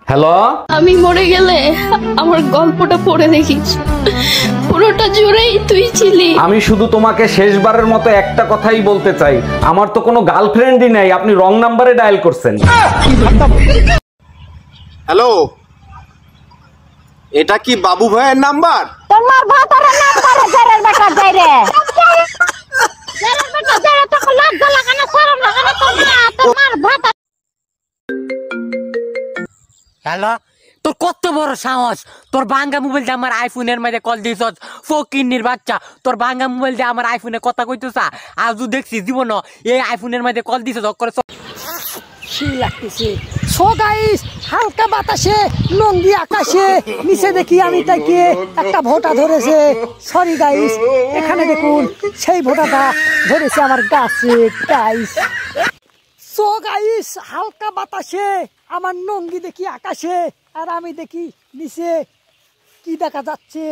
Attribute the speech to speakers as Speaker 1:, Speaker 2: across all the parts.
Speaker 1: Hello,
Speaker 2: আমি মরে গেলে আমার গল্পটা পড়ে দেখিস, পুরোটা জুড়েই তুই ছিলি।
Speaker 1: আমি শুধু তোমাকে শেষবারের মতো একটা কথাই বলতে চাই, আমার তো কোনো গার্লফ্রেন্ডই নাই, আপনি রং নাম্বারে ডায়াল করছেন।
Speaker 3: হ্যালো, এটা কি বাবু ভাইয়ের নাম্বার?
Speaker 4: তোমার ভাতারের নাম্বারে জেরের বেটা যাইরে জেরের বেটা যাইরে তো লজ্জা লাগে না, শরম লাগে না তোমার ভাতা।
Speaker 5: হ্যালো, তোর কত বড় সাহস? তোর ভাঙ্গা মোবাইল দিয়ে আমার আইফোনের মধ্যে কল দিছস, ফকিন্নির বাচ্চা। তোর ভাঙ্গা মোবাইল দিয়ে আমার আইফোনে কথা কইতেছ, আজও দেখছি জীবন এই আইফোনের মধ্যে কল দিছস করে
Speaker 6: লাগতেছে। সো গাইস, হালকা বাতাসে লঙ্গি আকাশে নিচে দেখি আমি তাকে একটা ভোটা ধরেছে। সরি গাইস, এখানে দেখুন সেই ভোটাটা ধরেছে আমার গাছে গাইস। সো গাইস, হালকা বাতাসে আমার লঙ্গি দেখি আকাশে আর আমি দেখি নিচে। কি দেখা যাচ্ছে?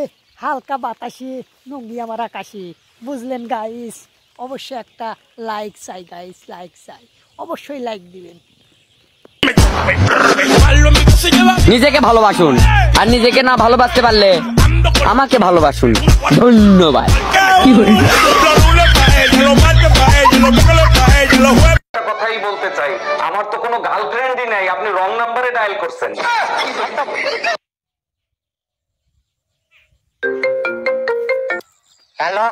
Speaker 6: হালকা বাতাসে লঙ্গি আমার আকাশে। বুঝলেন গাইস? অবশ্যই একটা লাইক চাই গাইস, লাইক চাই, অবশ্যই লাইক দিবেন।
Speaker 5: নিজেকে ভালোবাসুন, আর নিজেকে না ভালোবাসতে পারলে আমাকে ভালোবাসুন। ধন্যবাদ।
Speaker 1: কথাই বলতে চাই, আমার তো কোনো গার্লফ্রেন্ডই নাই, আপনি রং নাম্বারে ডায়াল করছেন।
Speaker 5: হ্যালো,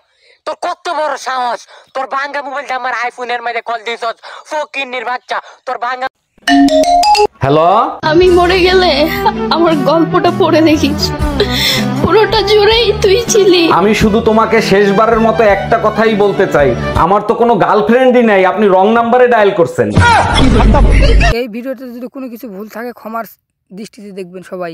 Speaker 5: তোর কত বড় সাহস? তোর ভাঙ্গা মোবাইল দিয়ে আমার আইফোনের মধ্যে কল দিছস, ফকিন্নির বাচ্চা। তোর ভাঙ্গা।
Speaker 1: হ্যালো,
Speaker 2: আমি মরে গেলে আমার গল্পটা পড়ে দেখিস, পুরোটা জুড়েই তুই ছিলি।
Speaker 1: আমি শুধু তোমাকে শেষবারের মতো একটা কথাই বলতে চাই, আমার তো কোনো গার্লফ্রেন্ডই নাই, আপনি রং নাম্বারে ডায়াল করছেন।
Speaker 6: এই ভিডিওতে যদি কোনো কিছু ভুল থাকে ক্ষমার দৃষ্টিতে দেখবেন সবাই।